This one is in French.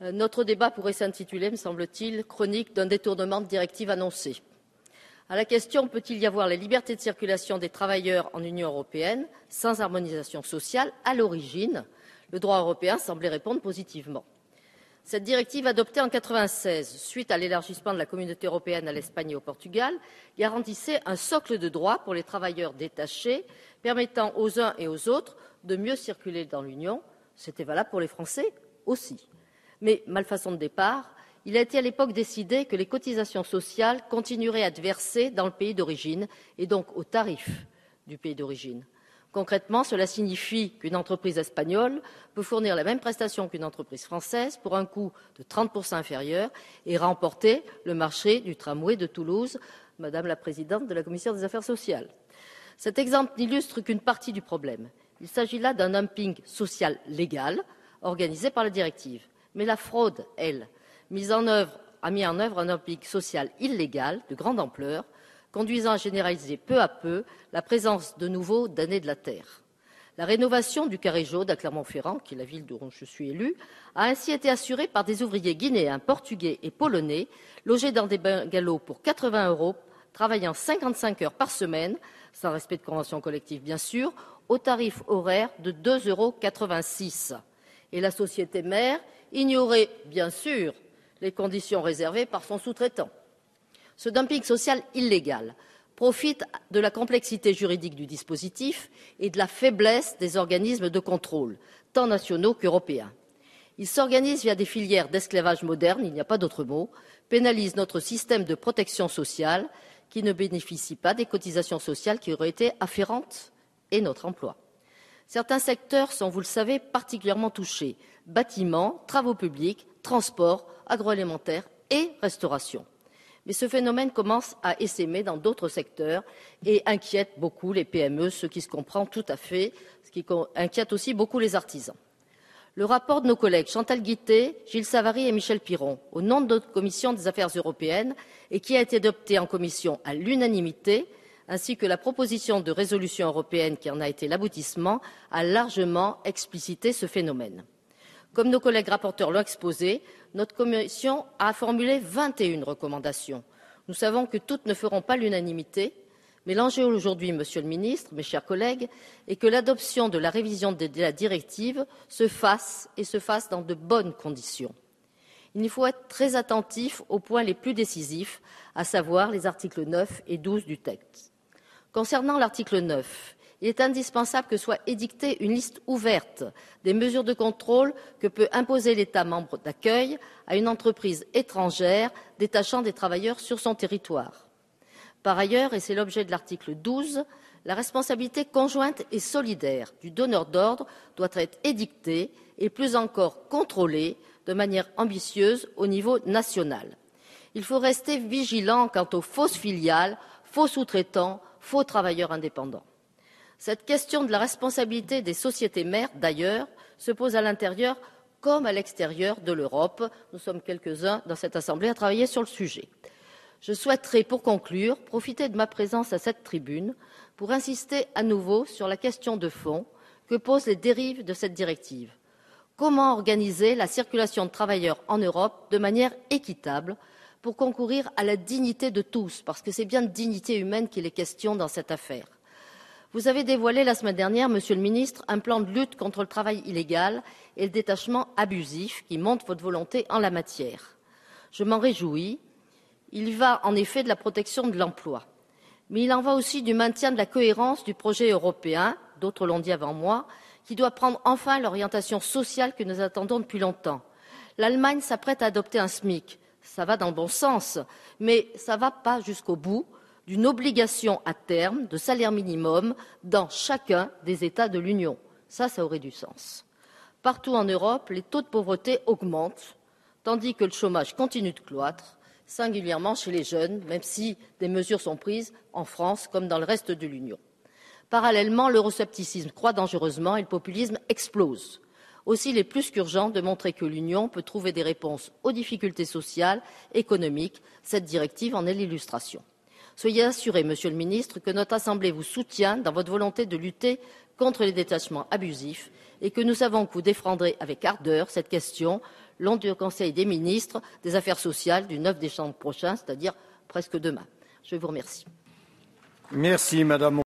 Notre débat pourrait s'intituler, me semble-t-il, chronique d'un détournement de directive annoncée. À la question peut-il y avoir la liberté de circulation des travailleurs en Union européenne sans harmonisation sociale, à l'origine, le droit européen semblait répondre positivement. Cette directive adoptée en 1996, suite à l'élargissement de la communauté européenne à l'Espagne et au Portugal, garantissait un socle de droits pour les travailleurs détachés, permettant aux uns et aux autres de mieux circuler dans l'Union. C'était valable pour les Français aussi. Mais, malfaçon de départ, il a été à l'époque décidé que les cotisations sociales continueraient à être versées dans le pays d'origine et donc au tarif du pays d'origine. Concrètement, cela signifie qu'une entreprise espagnole peut fournir la même prestation qu'une entreprise française pour un coût de 30% inférieur et remporter le marché du tramway de Toulouse, Madame la Présidente de la Commission des affaires sociales. Cet exemple n'illustre qu'une partie du problème. Il s'agit là d'un dumping social légal organisé par la directive. Mais la fraude, elle, a mis en œuvre un dumping social illégal de grande ampleur, conduisant à généraliser peu à peu la présence de nouveaux damnés de la terre. La rénovation du carré jaune à Clermont-Ferrand, qui est la ville dont je suis élue, a ainsi été assurée par des ouvriers guinéens, portugais et polonais, logés dans des bungalows pour 80 €, travaillant 55 heures par semaine, sans respect de convention collective bien sûr, au tarif horaire de 2,86 €. Et la société mère ignorait bien sûr les conditions réservées par son sous-traitant. Ce dumping social illégal profite de la complexité juridique du dispositif et de la faiblesse des organismes de contrôle, tant nationaux qu'européens. Il s'organise via des filières d'esclavage moderne, il n'y a pas d'autre mot, pénalise notre système de protection sociale qui ne bénéficie pas des cotisations sociales qui auraient été afférentes et notre emploi. Certains secteurs sont, vous le savez, particulièrement touchés. Bâtiments, travaux publics, transports, agroalimentaire et restauration. Mais ce phénomène commence à essaimer dans d'autres secteurs et inquiète beaucoup les PME, ce qui se comprend tout à fait, ce qui inquiète aussi beaucoup les artisans. Le rapport de nos collègues Chantal Guittet, Gilles Savary et Michel Piron, au nom de notre commission des affaires européennes, et qui a été adopté en commission à l'unanimité, ainsi que la proposition de résolution européenne qui en a été l'aboutissement, a largement explicité ce phénomène. Comme nos collègues rapporteurs l'ont exposé, notre commission a formulé 21 recommandations. Nous savons que toutes ne feront pas l'unanimité, mais l'enjeu aujourd'hui, Monsieur le Ministre, mes chers collègues, est que l'adoption de la révision de la directive se fasse dans de bonnes conditions. Il faut être très attentif aux points les plus décisifs, à savoir les articles 9 et 12 du texte. Concernant l'article 9, il est indispensable que soit édictée une liste ouverte des mesures de contrôle que peut imposer l'État membre d'accueil à une entreprise étrangère détachant des travailleurs sur son territoire. Par ailleurs, et c'est l'objet de l'article 12, la responsabilité conjointe et solidaire du donneur d'ordre doit être édictée et plus encore contrôlée de manière ambitieuse au niveau national. Il faut rester vigilant quant aux fausses filiales, faux sous-traitants, faux travailleurs indépendants. Cette question de la responsabilité des sociétés mères, d'ailleurs, se pose à l'intérieur comme à l'extérieur de l'Europe. Nous sommes quelques-uns dans cette Assemblée à travailler sur le sujet. Je souhaiterais, pour conclure, profiter de ma présence à cette tribune pour insister à nouveau sur la question de fond que posent les dérives de cette directive. Comment organiser la circulation de travailleurs en Europe de manière équitable pour concourir à la dignité de tous, parce que c'est bien de dignité humaine qu'il est question dans cette affaire. Vous avez dévoilé la semaine dernière, Monsieur le Ministre, un plan de lutte contre le travail illégal et le détachement abusif qui montre votre volonté en la matière. Je m'en réjouis. Il y va en effet de la protection de l'emploi. Mais il en va aussi du maintien de la cohérence du projet européen, d'autres l'ont dit avant moi, qui doit prendre enfin l'orientation sociale que nous attendons depuis longtemps. L'Allemagne s'apprête à adopter un SMIC. Ça va dans le bon sens, mais ça ne va pas jusqu'au bout d'une obligation à terme de salaire minimum dans chacun des États de l'Union. Ça aurait du sens. Partout en Europe, les taux de pauvreté augmentent, tandis que le chômage continue de cloître, singulièrement chez les jeunes, même si des mesures sont prises en France comme dans le reste de l'Union. Parallèlement, l'euroscepticisme croît dangereusement et le populisme explose. Aussi, il est plus qu'urgent de montrer que l'Union peut trouver des réponses aux difficultés sociales, économiques. Cette directive en est l'illustration. Soyez assuré, Monsieur le Ministre, que notre Assemblée vous soutient dans votre volonté de lutter contre les détachements abusifs et que nous savons que vous défendrez avec ardeur cette question lors du Conseil des ministres des Affaires sociales du 9 décembre prochain, c'est-à-dire presque demain. Je vous remercie. Merci, Madame.